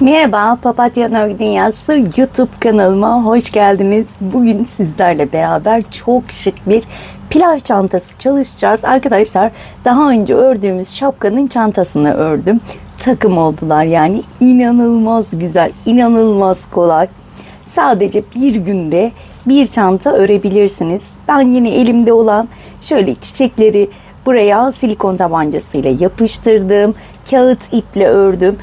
Merhaba, Papatya Örgü Dünyası YouTube kanalıma hoş geldiniz. Bugün sizlerle beraber çok şık bir plaj çantası çalışacağız. Arkadaşlar daha önce ördüğümüz şapkanın çantasını ördüm. Takım oldular yani inanılmaz güzel, inanılmaz kolay. Sadece bir günde bir çanta örebilirsiniz. Ben yine elimde olan şöyle çiçekleri buraya silikon tabancasıyla yapıştırdım. Kağıt iple ördüm.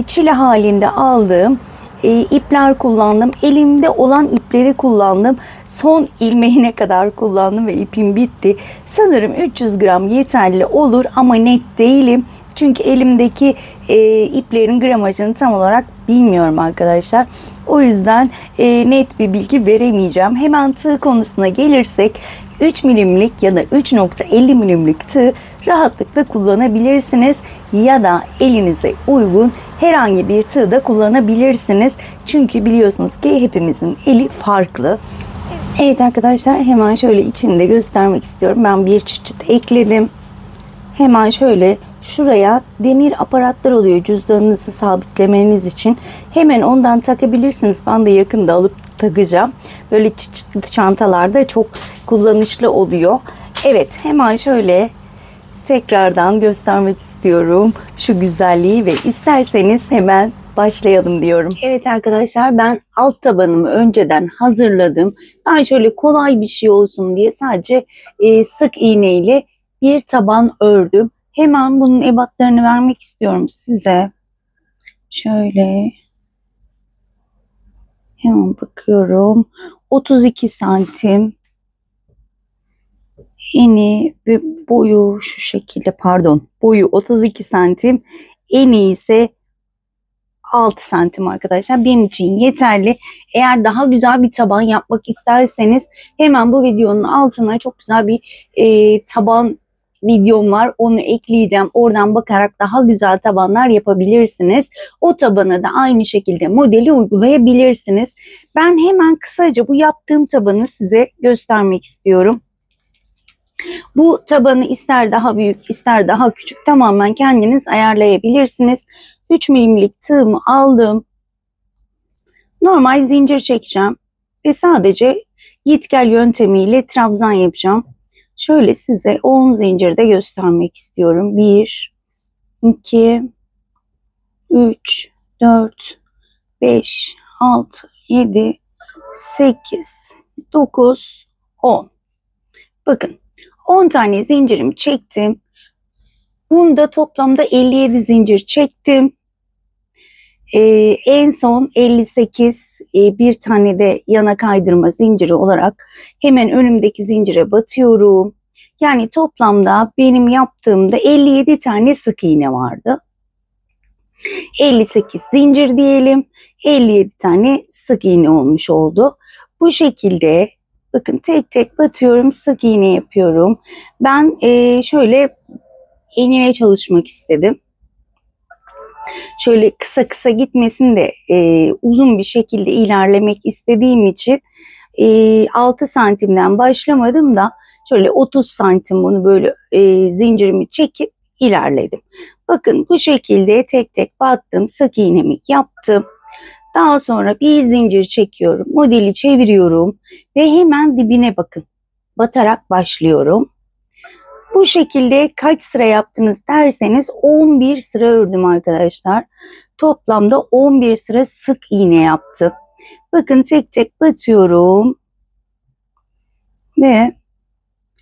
Çile halinde aldığım ipler kullandım. Elimde olan ipleri kullandım. Son ilmeğine kadar kullandım ve ipim bitti. Sanırım 300 gram yeterli olur ama net değilim. Çünkü elimdeki iplerin gramajını tam olarak bilmiyorum arkadaşlar. O yüzden net bir bilgi veremeyeceğim. Hemen tığ konusuna gelirsek 3 milimlik ya da 3,50 milimlik tığ rahatlıkla kullanabilirsiniz. Ya da elinize uygun herhangi bir tığ da kullanabilirsiniz. Çünkü biliyorsunuz ki hepimizin eli farklı. Evet arkadaşlar, hemen şöyle içinde göstermek istiyorum. Ben bir çıt ekledim. Hemen şöyle şuraya demir aparatlar oluyor cüzdanınızı sabitlemeniz için. Hemen ondan takabilirsiniz. Ben de yakında alıp takacağım. Böyle çıtlı çantalarda çok kullanışlı oluyor. Evet, hemen şöyle tekrardan göstermek istiyorum şu güzelliği ve isterseniz hemen başlayalım diyorum. Evet arkadaşlar, ben alt tabanımı önceden hazırladım. Ben şöyle kolay bir şey olsun diye sadece sık iğne ile bir taban ördüm. Hemen bunun ebatlarını vermek istiyorum size. Şöyle hemen bakıyorum. 32 santim. Eni ve boyu şu şekilde, pardon, boyu 32 santim, eni ise 6 santim arkadaşlar. Benim için yeterli. Eğer daha güzel bir taban yapmak isterseniz hemen bu videonun altına çok güzel bir taban videom var. Onu ekleyeceğim. Oradan bakarak daha güzel tabanlar yapabilirsiniz. O tabana da aynı şekilde modeli uygulayabilirsiniz. Ben hemen kısaca bu yaptığım tabanı size göstermek istiyorum. Bu tabanı ister daha büyük ister daha küçük tamamen kendiniz ayarlayabilirsiniz. 3 milimlik tığımı aldım. Normal zincir çekeceğim ve sadece git gel yöntemiyle trabzan yapacağım. Şöyle size 10 zincirde göstermek istiyorum. 1, 2, 3, 4, 5, 6, 7, 8, 9, 10. Bakın 10 tane zincirimi çektim. Bunda toplamda 57 zincir çektim. En son 58 bir tane de yana kaydırma zinciri olarak hemen önümdeki zincire batıyorum. Yani toplamda benim yaptığımda 57 tane sık iğne vardı. 58 zincir diyelim. 57 tane sık iğne olmuş oldu. Bu şekilde bakın tek tek batıyorum, sık iğne yapıyorum. Ben şöyle enine çalışmak istedim. Şöyle kısa kısa gitmesin de uzun bir şekilde ilerlemek istediğim için 6 santimden başlamadım da şöyle 30 santim bunu böyle zincirimi çekip ilerledim. Bakın bu şekilde tek tek battım, sık iğnemi yaptım. Daha sonra bir zincir çekiyorum, modeli çeviriyorum ve hemen dibine bakın. Batarak başlıyorum. Bu şekilde kaç sıra yaptınız derseniz 11 sıra ördüm arkadaşlar. Toplamda 11 sıra sık iğne yaptım. Bakın tek tek batıyorum ve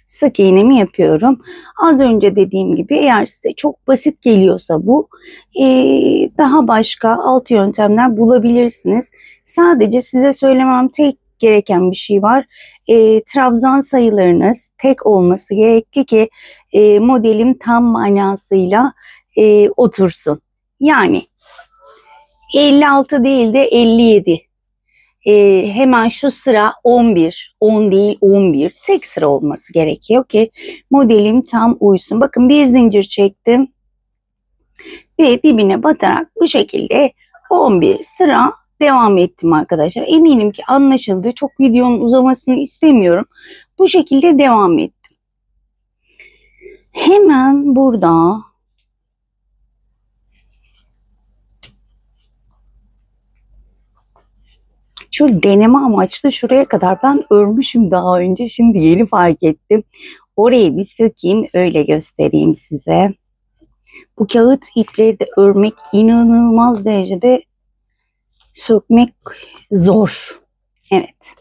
sık iğnemi yapıyorum. Az önce dediğim gibi eğer size çok basit geliyorsa bu daha başka alt yöntemler bulabilirsiniz. Sadece size söylemem tek gereken bir şey var. Trabzan sayılarınız tek olması gerekli ki modelim tam manasıyla otursun. Yani 56 değil de 57. Hemen şu sıra 11, 10 değil 11 tek sıra olması gerekiyor ki modelim tam uysun. Bakın bir zincir çektim ve dibine batarak bu şekilde 11 sıra devam ettim arkadaşlar. Eminim ki anlaşıldı. Çok videonun uzamasını istemiyorum. Bu şekilde devam ettim. Hemen burada Şu deneme amaçlı şuraya kadar ben örmüşüm daha önce. Şimdi yeni fark ettim. Orayı bir sökeyim, öyle göstereyim size. Bu kağıt ipleri de örmek inanılmaz derecede, sökmek zor. Evet.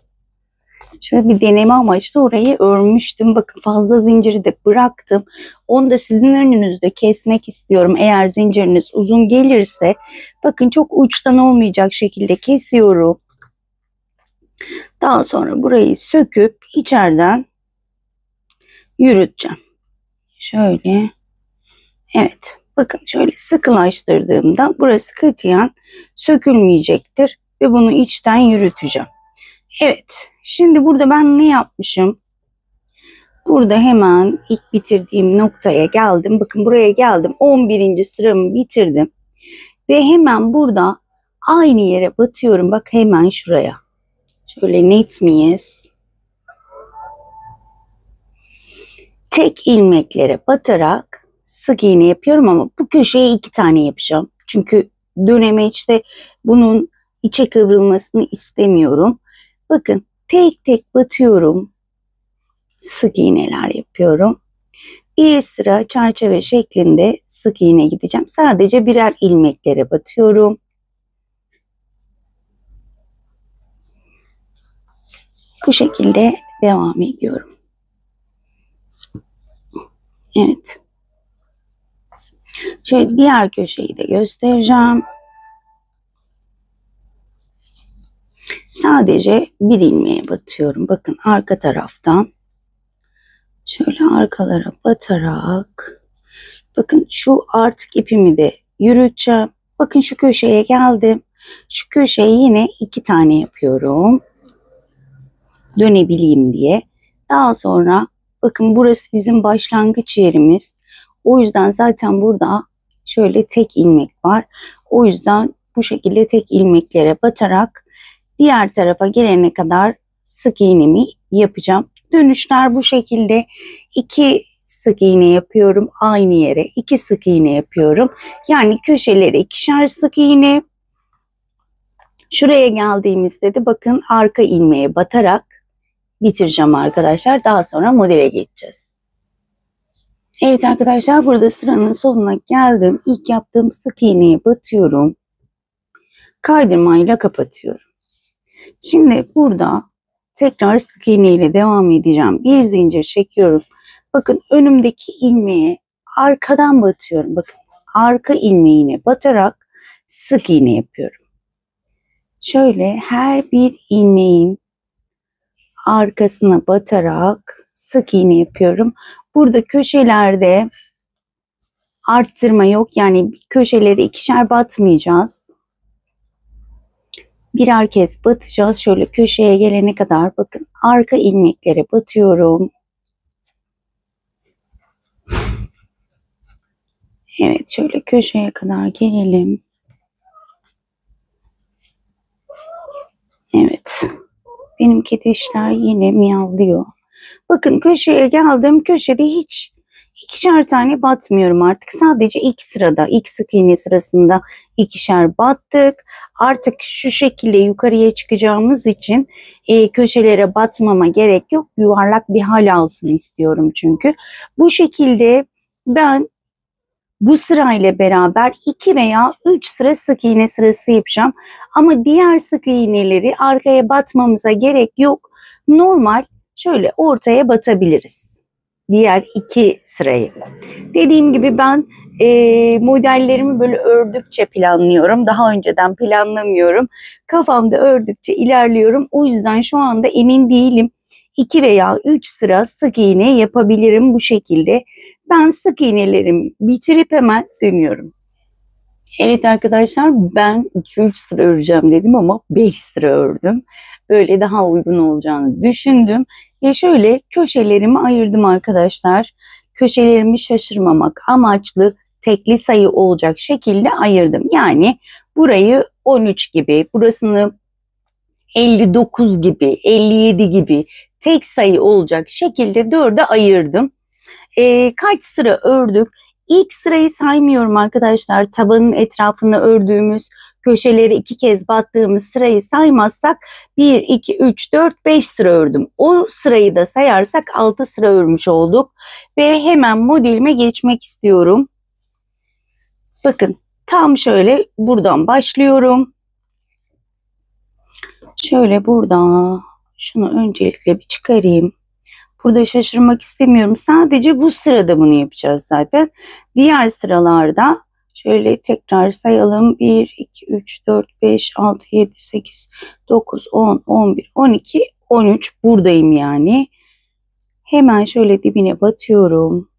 Şöyle bir deneme amaçlı orayı örmüştüm. Bakın fazla zinciri de bıraktım. Onu da sizin önünüzde kesmek istiyorum. Eğer zinciriniz uzun gelirse bakın çok uçtan olmayacak şekilde kesiyorum. Daha sonra burayı söküp içeriden yürüteceğim. Şöyle. Evet. Bakın şöyle sıkılaştırdığımda burası katiyen sökülmeyecektir ve bunu içten yürüteceğim. Evet. Şimdi burada ben ne yapmışım? Burada hemen ilk bitirdiğim noktaya geldim. Bakın buraya geldim. 11. sıramı bitirdim. Ve hemen burada aynı yere batıyorum. Bak hemen şuraya. Şöyle net miyiz? Tek ilmeklere batarak sık iğne yapıyorum ama bu köşeye 2 tane yapacağım. Çünkü dönemeçte bunun içe kıvrılmasını istemiyorum. Bakın tek tek batıyorum. Sık iğneler yapıyorum. Bir sıra çerçeve şeklinde sık iğne gideceğim. Sadece birer ilmeklere batıyorum. Bu şekilde devam ediyorum. Evet. Şöyle diğer köşeyi de göstereceğim. Sadece bir ilmeğe batıyorum. Bakın arka taraftan. Şöyle arkalara batarak. Bakın şu artık ipimi de yürüteceğim. Bakın şu köşeye geldim. Şu köşeye yine 2 tane yapıyorum. Dönebileyim diye. Daha sonra bakın burası bizim başlangıç yerimiz. O yüzden zaten burada şöyle tek ilmek var. O yüzden bu şekilde tek ilmeklere batarak diğer tarafa gelene kadar sık iğnemi yapacağım. Dönüşler bu şekilde. 2 sık iğne yapıyorum aynı yere. 2 sık iğne yapıyorum. Yani köşelere 2'şer sık iğne. Şuraya geldiğimizde de bakın arka ilmeğe batarak bitireceğim arkadaşlar. Daha sonra modele geçeceğiz. Evet arkadaşlar, burada sıranın sonuna geldim. İlk yaptığım sık iğneye batıyorum. Kaydırmayla kapatıyorum. Şimdi burada tekrar sık iğne ile devam edeceğim. Bir zincir çekiyorum. Bakın önümdeki ilmeğe arkadan batıyorum. Bakın arka ilmeğine batarak sık iğne yapıyorum. Şöyle her bir ilmeğin arkasına batarak sık iğne yapıyorum. Burada köşelerde arttırma yok. Yani köşeleri 2'şer batmayacağız. Birer kez batacağız. Şöyle köşeye gelene kadar bakın arka ilmeklere batıyorum. Evet, şöyle köşeye kadar gelelim. Evet. Benim kedi işler yine miyavlıyor. Bakın köşeye geldim. Köşede hiç 2'şer tane batmıyorum artık. Sadece ilk sırada, ilk sık iğne sırasında 2'şer battık. Artık şu şekilde yukarıya çıkacağımız için köşelere batmama gerek yok. Yuvarlak bir hal alsın istiyorum çünkü. Bu şekilde ben bu sırayla beraber 2 veya 3 sıra sık iğne sırası yapacağım. Ama diğer sık iğneleri arkaya batmamıza gerek yok. Normal şöyle ortaya batabiliriz. Diğer 2 sırayı. Dediğim gibi ben modellerimi böyle ördükçe planlıyorum. Daha önceden planlamıyorum. Kafamda ördükçe ilerliyorum. O yüzden şu anda emin değilim. 2 veya 3 sıra sık iğne yapabilirim bu şekilde. Ben sık iğnelerimi bitirip hemen dönüyorum. Evet arkadaşlar, ben 2-3 sıra öreceğim dedim ama 5 sıra ördüm. Böyle daha uygun olacağını düşündüm. Ve şöyle köşelerimi ayırdım arkadaşlar. Köşelerimi şaşırmamak amaçlı tekli sayı olacak şekilde ayırdım. Yani burayı 13 gibi, burasını 59 gibi, 57 gibi tek sayı olacak şekilde 4'e ayırdım. Kaç sıra ördük? ilk sırayı saymıyorum arkadaşlar. Tabanın etrafını ördüğümüz, köşeleri 2 kez battığımız sırayı saymazsak 1, 2, 3, 4, 5 sıra ördüm. O sırayı da sayarsak 6 sıra örmüş olduk. Ve hemen modelime geçmek istiyorum. Bakın tam şöyle buradan başlıyorum. Şöyle buradan şunu öncelikle bir çıkarayım. Burada şaşırmak istemiyorum. Sadece bu sırada bunu yapacağız zaten. Diğer sıralarda şöyle tekrar sayalım. 1, 2, 3, 4, 5, 6, 7, 8, 9, 10, 11, 12, 13 buradayım yani. Hemen şöyle dibine batıyorum.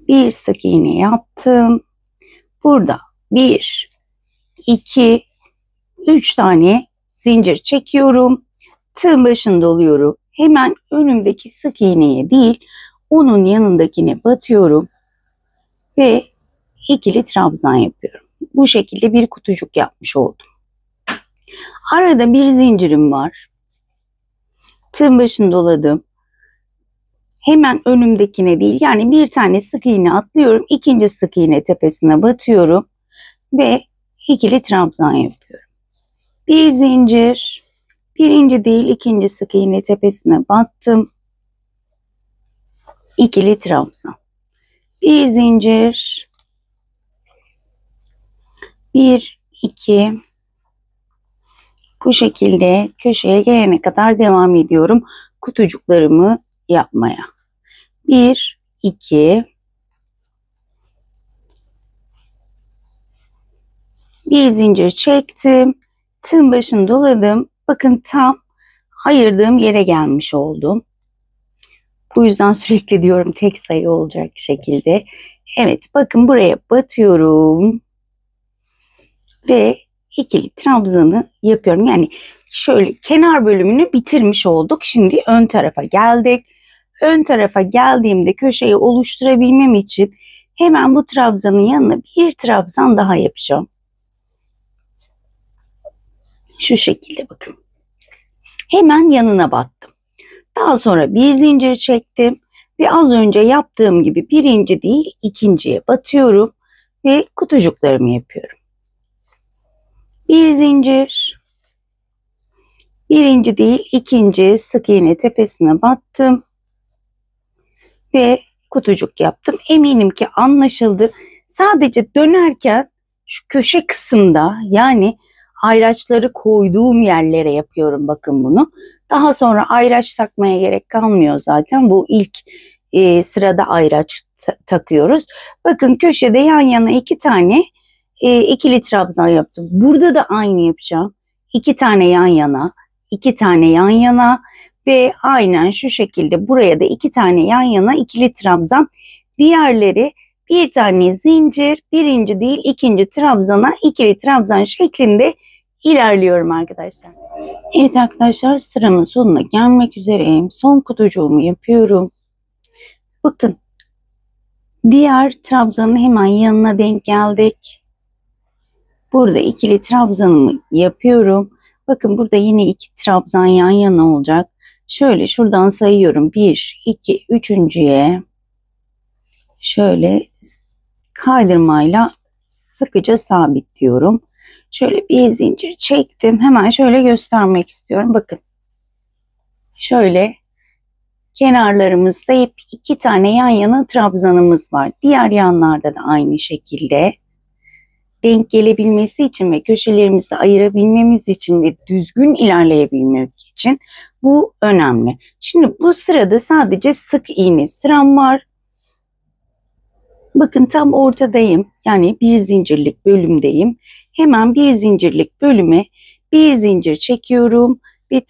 Bir sık iğne yaptım. Burada 1, 2, 3 tane zincir çekiyorum. Tığın başında oluyorum. Hemen önümdeki sık iğneye değil, onun yanındakine batıyorum ve ikili trabzan yapıyorum. Bu şekilde bir kutucuk yapmış oldum. Arada bir zincirim var. Tığın başında doladım. Hemen önümdekine değil, yani bir tane sık iğne atlıyorum. İkinci sık iğne tepesine batıyorum ve ikili trabzan yapıyorum. Bir zincir, birinci değil ikinci sık iğne tepesine battım. İkili trabzan. Bir zincir, 1, 2, bu şekilde köşeye gelene kadar devam ediyorum kutucuklarımı yapmaya. 1, 2, bir zincir çektim. Tığın başını doladım. Bakın tam ayırdığım yere gelmiş oldum. Bu yüzden sürekli diyorum tek sayı olacak şekilde. Evet, bakın buraya batıyorum ve ikili trabzanı yapıyorum. Yani şöyle kenar bölümünü bitirmiş olduk. Şimdi ön tarafa geldik. Ön tarafa geldiğimde köşeyi oluşturabilmem için hemen bu trabzanın yanına bir trabzan daha yapacağım. Şu şekilde bakın. Hemen yanına battım. Daha sonra bir zincir çektim ve az önce yaptığım gibi birinci değil ikinciye batıyorum ve kutucuklarımı yapıyorum. Bir zincir, birinci değil ikinci sık iğne tepesine battım ve kutucuk yaptım. Eminim ki anlaşıldı. Sadece dönerken şu köşe kısımda, yani ayraçları koyduğum yerlere yapıyorum bakın bunu. Daha sonra ayraç takmaya gerek kalmıyor zaten. Bu ilk sırada ayraç takıyoruz. Bakın köşede yan yana 2 tane ikili trabzan yaptım. Burada da aynı yapacağım. 2 tane yan yana, 2 tane yan yana ve aynen şu şekilde buraya da 2 tane yan yana ikili trabzan. Diğerleri bir tane zincir, birinci değil ikinci trabzana ikili trabzan şeklinde ilerliyorum arkadaşlar. Evet arkadaşlar, sıramın sonuna gelmek üzereyim. Son kutucuğumu yapıyorum. Bakın diğer trabzanın hemen yanına denk geldik. Burada ikili trabzanımı yapıyorum. Bakın burada yine 2 trabzan yan yana olacak. Şöyle şuradan sayıyorum. 1, 2, üçüncüye şöyle kaydırmayla sıkıca sabitliyorum. Şöyle bir zincir çektim. Hemen şöyle göstermek istiyorum. Bakın. Şöyle kenarlarımızda hep 2 tane yan yana trabzanımız var. Diğer yanlarda da aynı şekilde. Denk gelebilmesi için ve köşelerimizi ayırabilmemiz için ve düzgün ilerleyebilmek için bu önemli. Şimdi bu sırada sadece sık iğne sıram var. Bakın tam ortadayım. Yani bir zincirlik bölümdeyim. Hemen bir zincirlik bölüme bir zincir çekiyorum ve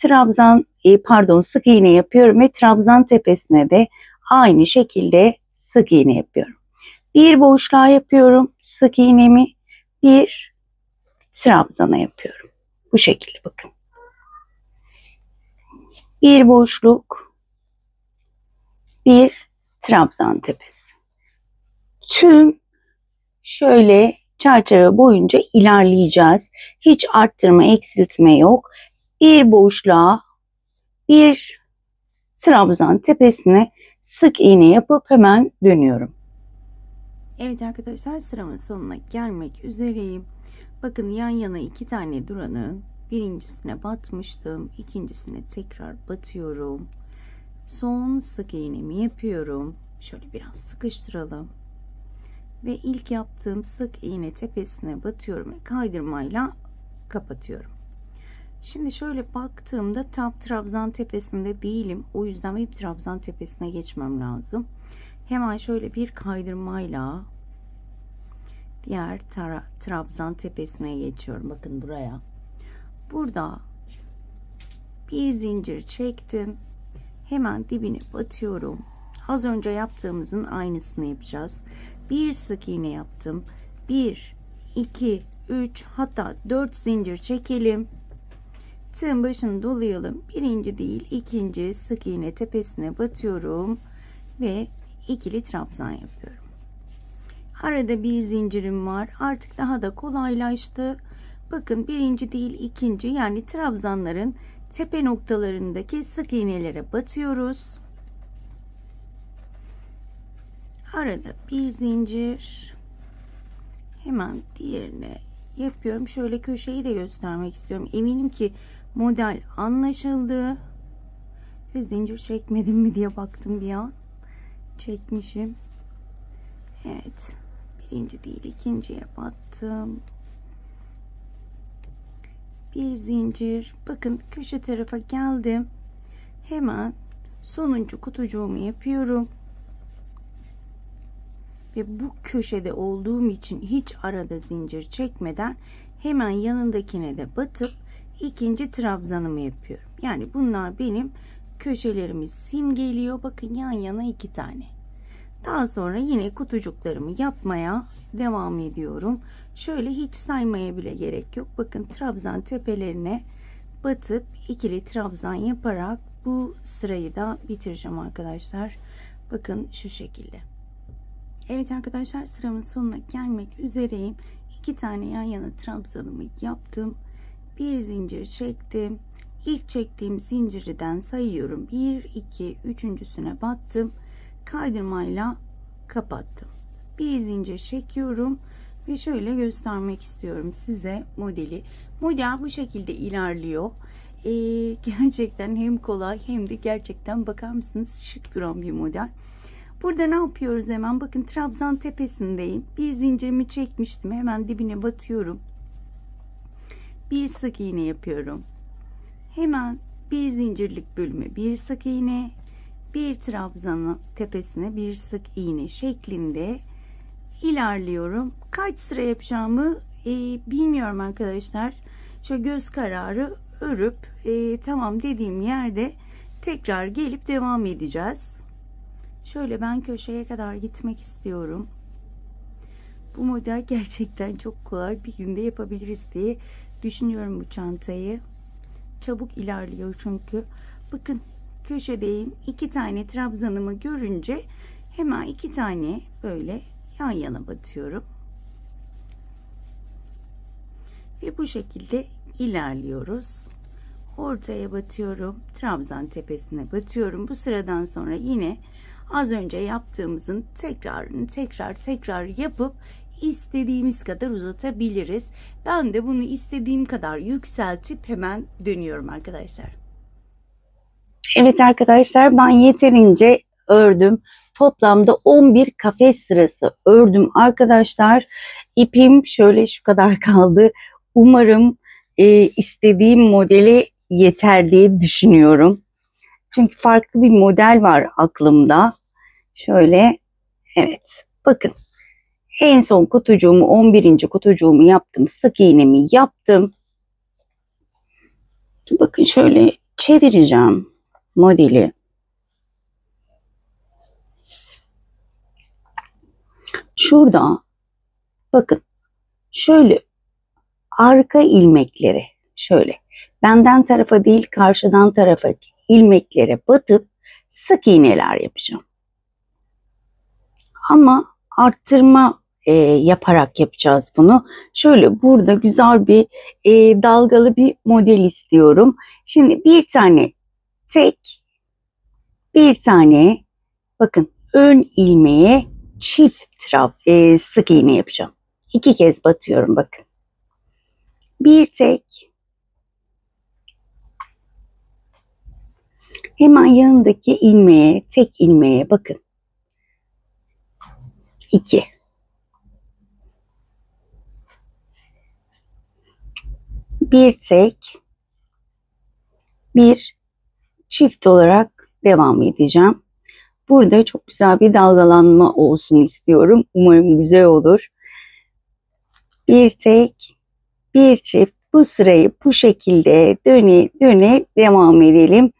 sık iğne yapıyorum ve trabzan tepesine de aynı şekilde sık iğne yapıyorum. Bir boşluğa yapıyorum sık iğnemi, bir trabzana yapıyorum. Bu şekilde bakın. Bir boşluk, bir trabzan tepesi. Tüm şöyle çerçeve boyunca ilerleyeceğiz. Hiç arttırma, eksiltme yok. Bir boşluğa, bir trabzan tepesine sık iğne yapıp hemen dönüyorum. Evet arkadaşlar, sıramın sonuna gelmek üzereyim. Bakın yan yana iki tane duranın birincisine batmıştım. İkincisine tekrar batıyorum. Son sık iğnemi yapıyorum. Şöyle biraz sıkıştıralım. Ve ilk yaptığım sık iğne tepesine batıyorum ve kaydırmayla kapatıyorum. Şimdi şöyle baktığımda tam trabzan tepesinde değilim. O yüzden bir trabzan tepesine geçmem lazım. Hemen şöyle bir kaydırmayla diğer trabzan tepesine geçiyorum. Bakın buraya. Burada bir zincir çektim. Hemen dibine batıyorum. Az önce yaptığımızın aynısını yapacağız. Bir sık iğne yaptım. 1, 2, 3 hatta 4 zincir çekelim. Tığın başını dolayalım. Birinci değil, ikinci sık iğne tepesine batıyorum ve ikili trabzan yapıyorum. Arada bir zincirim var. Artık daha da kolaylaştı. Bakın birinci değil, ikinci, yani trabzanların tepe noktalarındaki sık iğnelere batıyoruz. Arada bir zincir. Hemen diğerine yapıyorum. Şöyle köşeyi de göstermek istiyorum. Eminim ki model anlaşıldı. Bir zincir çekmedim mi diye baktım bir an. Çekmişim. Evet. Birinci değil, ikinciye battım. Bir zincir. Bakın köşe tarafa geldim. Hemen sonuncu kutucuğumu yapıyorum. Ve bu köşede olduğum için hiç arada zincir çekmeden hemen yanındakine de batıp ikinci trabzanımı yapıyorum. Yani bunlar benim köşelerimi simgeliyor. Bakın yan yana iki tane. Daha sonra yine kutucuklarımı yapmaya devam ediyorum. Şöyle hiç saymaya bile gerek yok. Bakın trabzan tepelerine batıp ikili trabzan yaparak bu sırayı da bitireceğim arkadaşlar. Bakın şu şekilde. Evet arkadaşlar, sıramın sonuna gelmek üzereyim. 2 tane yan yana trabzanımı yaptım. Bir zincir çektim. İlk çektiğim zincirden sayıyorum. 1, 2, üçüncüsüne battım. Kaydırmayla kapattım. Bir zincir çekiyorum ve şöyle göstermek istiyorum size modeli. Model bu şekilde ilerliyor. Gerçekten hem kolay hem de gerçekten bakar mısınız şık duran bir model. Burada ne yapıyoruz hemen? Bakın trabzan tepesindeyim. Bir zincirimi çekmiştim. Hemen dibine batıyorum. Bir sık iğne yapıyorum. Hemen bir zincirlik bölümü, bir sık iğne, bir trabzanın tepesine bir sık iğne şeklinde ilerliyorum. Kaç sıra yapacağımı bilmiyorum arkadaşlar. Şöyle göz kararı örüp tamam dediğim yerde tekrar gelip devam edeceğiz. Şöyle ben köşeye kadar gitmek istiyorum. Bu model gerçekten çok kolay, bir günde yapabiliriz diye düşünüyorum bu çantayı. Çabuk ilerliyor çünkü. Bakın köşedeyim. 2 tane trabzanımı görünce hemen 2 tane böyle yan yana batıyorum. Ve bu şekilde ilerliyoruz. Ortaya batıyorum. Trabzan tepesine batıyorum. Bu sıradan sonra yine az önce yaptığımızın tekrarını tekrar yapıp istediğimiz kadar uzatabiliriz. Ben de bunu istediğim kadar yükseltip hemen dönüyorum arkadaşlar. Evet arkadaşlar, ben yeterince ördüm. Toplamda 11 kafes sırası ördüm arkadaşlar. İpim şöyle şu kadar kaldı. Umarım istediğim modeli yeter diye düşünüyorum. Çünkü farklı bir model var aklımda. Şöyle, evet, bakın en son kutucuğumu, 11. kutucuğumu yaptım. Sık iğnemi yaptım. Bakın şöyle çevireceğim modeli. Şurada bakın şöyle arka ilmekleri şöyle benden tarafa değil karşıdan tarafa ilmeklere batıp sık iğneler yapacağım. Ama arttırma yaparak yapacağız bunu. Şöyle burada güzel bir dalgalı bir model istiyorum. Şimdi bir tane tek, bir tane Bakın ön ilmeğe sık iğne yapacağım. 2 kez batıyorum bakın. Bir tek, hemen yanındaki ilmeğe, tek ilmeğe bakın. 2. Bir tek, bir çift olarak devam edeceğim. Burada çok güzel bir dalgalanma olsun istiyorum. Umarım güzel olur. Bir tek, bir çift. Bu sırayı bu şekilde döne döne devam edelim.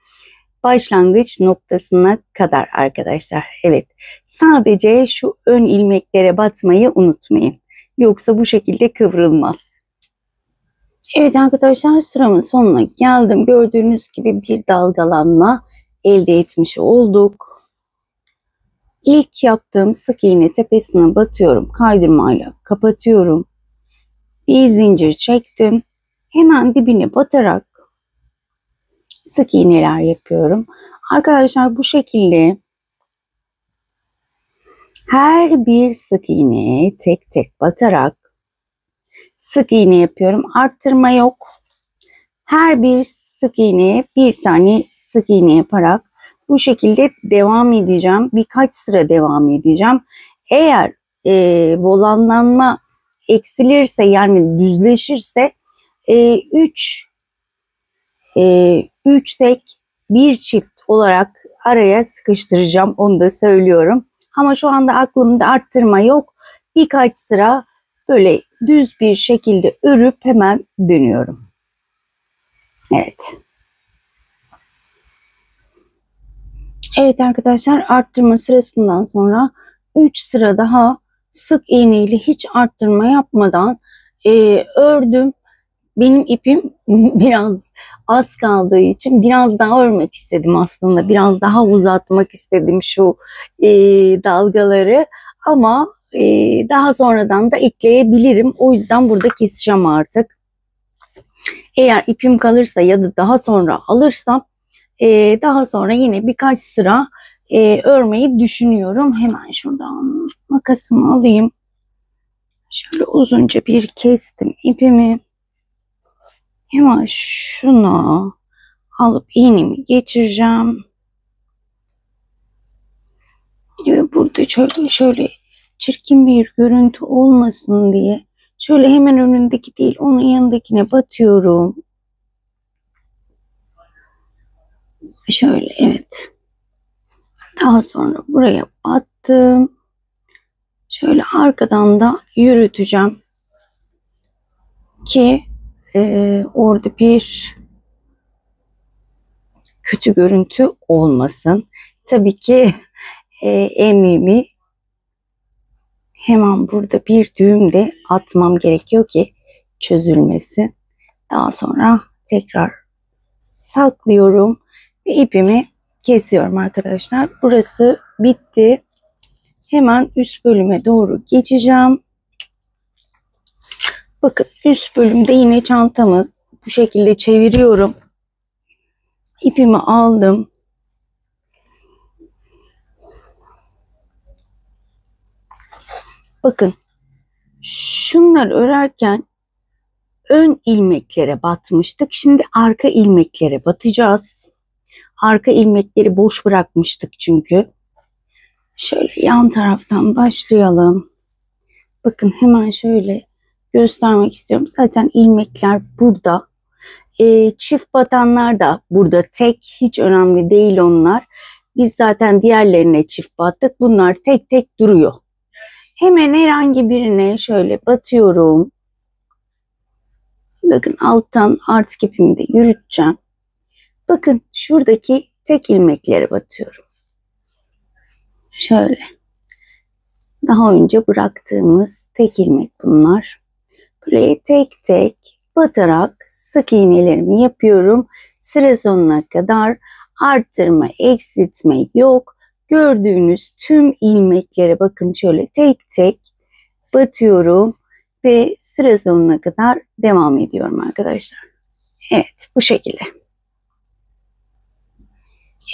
Başlangıç noktasına kadar arkadaşlar. Evet. Sadece şu ön ilmeklere batmayı unutmayın. Yoksa bu şekilde kıvrılmaz. Evet arkadaşlar, sıramın sonuna geldim. Gördüğünüz gibi bir dalgalanma elde etmiş olduk. İlk yaptığım sık iğne tepesine batıyorum. Kaydırmayla kapatıyorum. Bir zincir çektim. Hemen dibine batarak sık iğneler yapıyorum. Arkadaşlar bu şekilde her bir sık iğneye tek tek batarak sık iğne yapıyorum. Arttırma yok. Her bir sık iğneye bir tane sık iğne yaparak bu şekilde devam edeceğim. Birkaç sıra devam edeceğim. Eğer volanlanma eksilirse, yani düzleşirse 3 tek bir çift olarak araya sıkıştıracağım, onu da söylüyorum. Ama şu anda aklımda arttırma yok. Birkaç sıra böyle düz bir şekilde örüp hemen dönüyorum. Evet. Evet arkadaşlar, arttırma sırasından sonra 3 sıra daha sık iğne ile hiç arttırma yapmadan ördüm. Benim ipim biraz az kaldığı için biraz daha örmek istedim aslında. Biraz daha uzatmak istedim şu dalgaları. Ama daha sonradan da ekleyebilirim. O yüzden burada keseceğim artık. Eğer ipim kalırsa ya da daha sonra alırsam daha sonra yine birkaç sıra örmeyi düşünüyorum. Hemen şuradan makasımı alayım. Şöyle uzunca bir kestim ipimi. Hemen şunu alıp iğnemi geçireceğim. Ve burada şöyle çirkin bir görüntü olmasın diye şöyle hemen önündeki değil, onun yanındakine batıyorum. Şöyle, evet. Daha sonra buraya battım. Şöyle arkadan da yürüteceğim ki orada bir kötü görüntü olmasın. Tabii ki emeğimi hemen burada bir düğüm de atmam gerekiyor ki çözülmesi. Daha sonra tekrar saklıyorum ve ipimi kesiyorum arkadaşlar. Burası bitti. Hemen üst bölüme doğru geçeceğim. Bakın üst bölümde yine çantamı bu şekilde çeviriyorum. İpimi aldım. Bakın şunları örerken ön ilmeklere batmıştık. Şimdi arka ilmeklere batacağız. Arka ilmekleri boş bırakmıştık çünkü. Şöyle yan taraftan başlayalım. Bakın hemen şöyle göstermek istiyorum. Zaten ilmekler burada. Çift batanlar da burada, tek, hiç önemli değil onlar. Biz zaten diğerlerine çift battık. Bunlar tek tek duruyor. Hemen herhangi birine şöyle batıyorum. Bakın alttan artık ipimi de yürüteceğim. Bakın şuradaki tek ilmeklere batıyorum. Şöyle. Daha önce bıraktığımız tek ilmek bunlar. Buraya tek tek batarak sık iğnelerimi yapıyorum. Sıra sonuna kadar arttırma, eksiltme yok. Gördüğünüz tüm ilmeklere bakın, şöyle tek tek batıyorum ve sıra sonuna kadar devam ediyorum arkadaşlar. Evet, bu şekilde.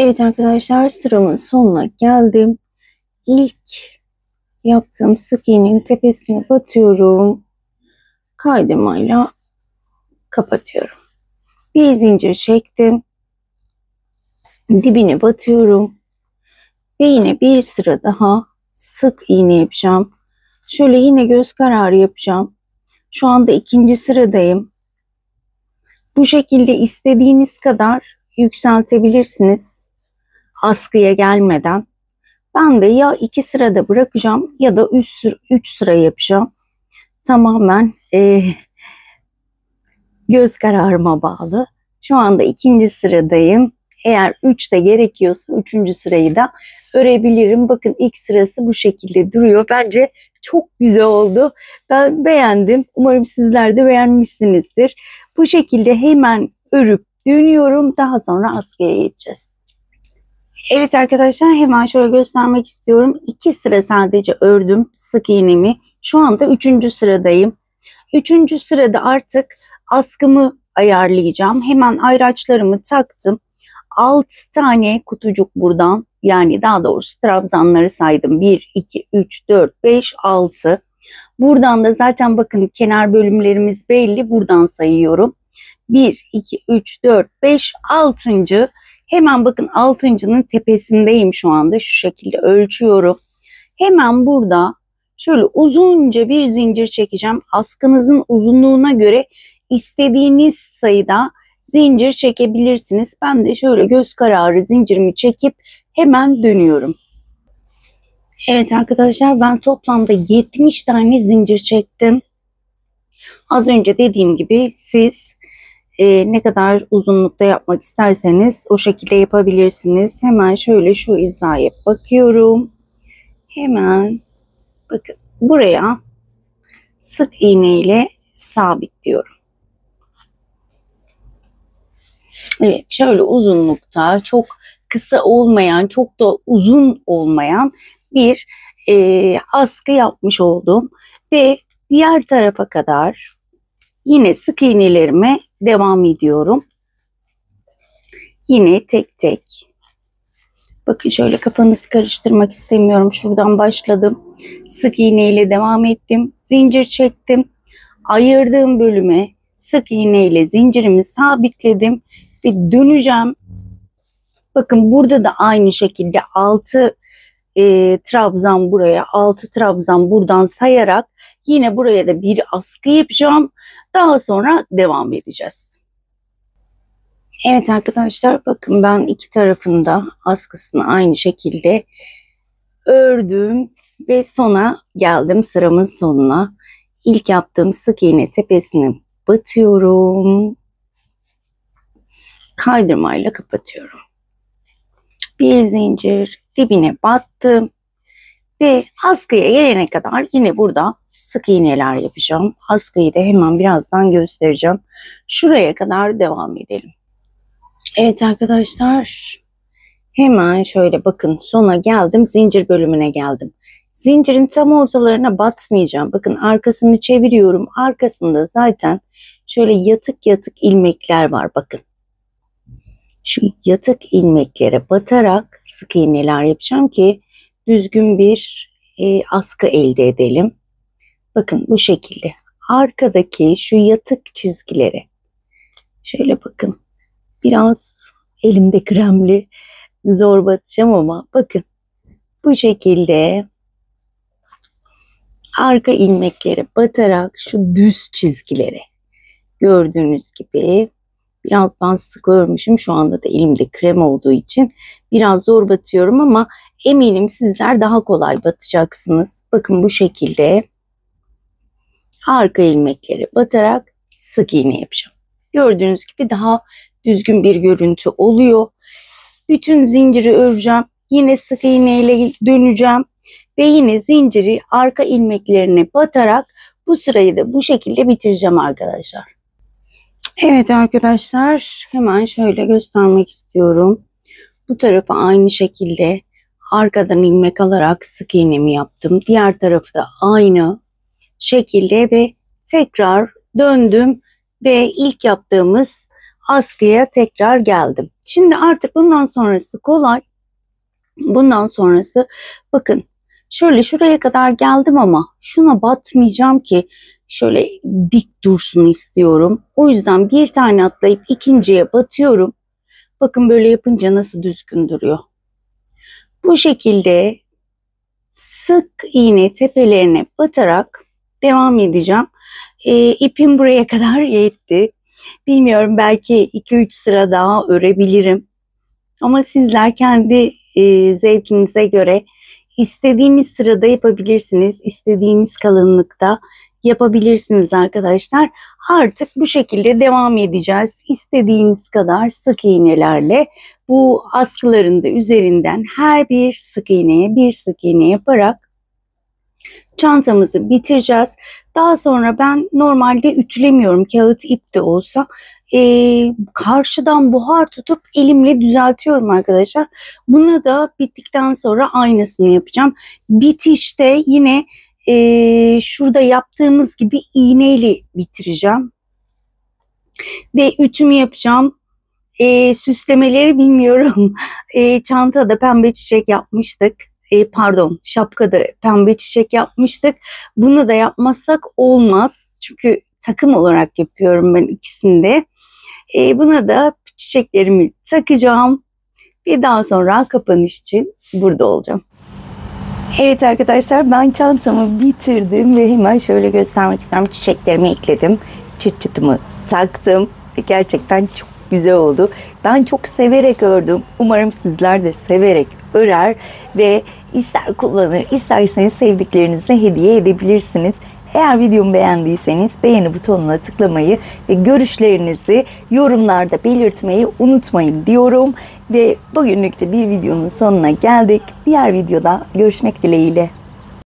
Evet arkadaşlar, sıramın sonuna geldim. İlk yaptığım sık iğnenin tepesine batıyorum. Kaydırmayla kapatıyorum. Bir zincir çektim. Dibine batıyorum. Ve yine bir sıra daha sık iğne yapacağım. Şöyle yine göz kararı yapacağım. Şu anda ikinci sıradayım. Bu şekilde istediğiniz kadar yükseltebilirsiniz askıya gelmeden. Ben de ya iki sırada bırakacağım ya da üç sıra yapacağım. Tamamen göz kararıma bağlı. Şu anda ikinci sıradayım. Eğer 3 de gerekiyorsa üçüncü sırayı da örebilirim. Bakın ilk sırası bu şekilde duruyor. Bence çok güzel oldu. Ben beğendim. Umarım sizler de beğenmişsinizdir. Bu şekilde hemen örüp dönüyorum. Daha sonra askıya geçeceğiz. Evet arkadaşlar, hemen şöyle göstermek istiyorum. 2 sıra sadece ördüm sık iğnemi. Şu anda üçüncü sıradayım. Üçüncü sırada artık askımı ayarlayacağım. Hemen ayraçlarımı taktım. 6 tane kutucuk buradan, yani daha doğrusu trabzanları saydım. 1, 2, 3, 4, 5, 6. Buradan da zaten bakın kenar bölümlerimiz belli. Buradan sayıyorum. 1, 2, 3, 4, 5, 6. Hemen bakın 6.'nın tepesindeyim şu anda. Şu şekilde ölçüyorum. Hemen burada şöyle uzunca bir zincir çekeceğim. Askınızın uzunluğuna göre istediğiniz sayıda zincir çekebilirsiniz. Ben de şöyle göz kararı zincirimi çekip hemen dönüyorum. Evet arkadaşlar, ben toplamda 70 tane zincir çektim. Az önce dediğim gibi siz ne kadar uzunlukta yapmak isterseniz o şekilde yapabilirsiniz. Hemen şöyle şu hizaya bakıyorum. Hemen bakın buraya sık iğne ile sabitliyorum. Evet, şöyle uzunlukta çok kısa olmayan, çok da uzun olmayan bir askı yapmış oldum. Ve diğer tarafa kadar yine sık iğnelerime devam ediyorum. Yine tek tek. Bakın şöyle kafanızı karıştırmak istemiyorum. Şuradan başladım. Sık iğne ile devam ettim. Zincir çektim. Ayırdığım bölüme sık iğne ile zincirimi sabitledim ve döneceğim. Bakın burada da aynı şekilde 6 trabzan buraya, 6 trabzan buradan sayarak yine buraya da bir askı yapacağım. Daha sonra devam edeceğiz. Evet arkadaşlar, bakın ben iki tarafında askısını aynı şekilde ördüm ve sona geldim, sıramın sonuna. İlk yaptığım sık iğne tepesine batıyorum. Kaydırmayla kapatıyorum. Bir zincir dibine battım ve askıya gelene kadar yine burada sık iğneler yapacağım. Askıyı da hemen birazdan göstereceğim. Şuraya kadar devam edelim. Evet arkadaşlar, hemen şöyle bakın sona geldim, zincir bölümüne geldim. Zincirin tam ortalarına batmayacağım. Bakın arkasını çeviriyorum. Arkasında zaten şöyle yatık yatık ilmekler var bakın. Şu yatık ilmeklere batarak sık iğneler yapacağım ki düzgün bir askı elde edelim. Bakın bu şekilde. Arkadaki şu yatık çizgilere şöyle bakın. Biraz elimde kremli zor batacağım ama bakın bu şekilde arka ilmeklere batarak şu düz çizgilere, gördüğünüz gibi biraz ben sık örmüşüm, şu anda da elimde krem olduğu için biraz zor batıyorum ama eminim sizler daha kolay batacaksınız. Bakın bu şekilde arka ilmeklere batarak sık iğne yapacağım. Gördüğünüz gibi daha düzgün bir görüntü oluyor. Bütün zinciri öreceğim. Yine sık iğne ile döneceğim. Ve yine zinciri arka ilmeklerine batarak bu sırayı da bu şekilde bitireceğim arkadaşlar. Evet arkadaşlar, hemen şöyle göstermek istiyorum. Bu tarafa aynı şekilde arkadan ilmek alarak sık iğnemi yaptım. Diğer tarafı da aynı şekilde ve tekrar döndüm ve ilk yaptığımız askıya tekrar geldim. Şimdi artık bundan sonrası kolay. Bundan sonrası bakın şöyle şuraya kadar geldim ama şuna batmayacağım ki şöyle dik dursun istiyorum. O yüzden bir tane atlayıp ikinciye batıyorum. Bakın böyle yapınca nasıl düzgün duruyor. Bu şekilde sık iğne tepelerine batarak devam edeceğim. İpim buraya kadar yetti. Bilmiyorum, belki 2-3 sıra daha örebilirim. Ama sizler kendi zevkinize göre istediğiniz sırada yapabilirsiniz. İstediğiniz kalınlıkta yapabilirsiniz arkadaşlar. Artık bu şekilde devam edeceğiz. İstediğiniz kadar sık iğnelerle bu askıların da üzerinden her bir sık iğne yaparak çantamızı bitireceğiz. Daha sonra ben normalde ütülemiyorum, kağıt ip de olsa. Karşıdan buhar tutup elimle düzeltiyorum arkadaşlar. Buna da bittikten sonra aynısını yapacağım. Bitişte yine şurada yaptığımız gibi iğneyle bitireceğim. Ve ütümü yapacağım. Süslemeleri bilmiyorum. Çantada pembe çiçek yapmıştık. Pardon, şapkada pembe çiçek yapmıştık. Bunu da yapmazsak olmaz. Çünkü takım olarak yapıyorum ben ikisini de. Buna da çiçeklerimi takacağım. Ve daha sonra kapanış için burada olacağım. Evet arkadaşlar, ben çantamı bitirdim ve hemen şöyle göstermek istiyorum. Çiçeklerimi ekledim. Çıt çıtımı taktım. Ve gerçekten çok güzel oldu. Ben çok severek ördüm. Umarım sizler de severek örer ve ister kullanır, isterseniz sevdiklerinize hediye edebilirsiniz. Eğer videomu beğendiyseniz beğeni butonuna tıklamayı ve görüşlerinizi yorumlarda belirtmeyi unutmayın diyorum. Ve bugünlük de bir videonun sonuna geldik. Diğer videoda görüşmek dileğiyle.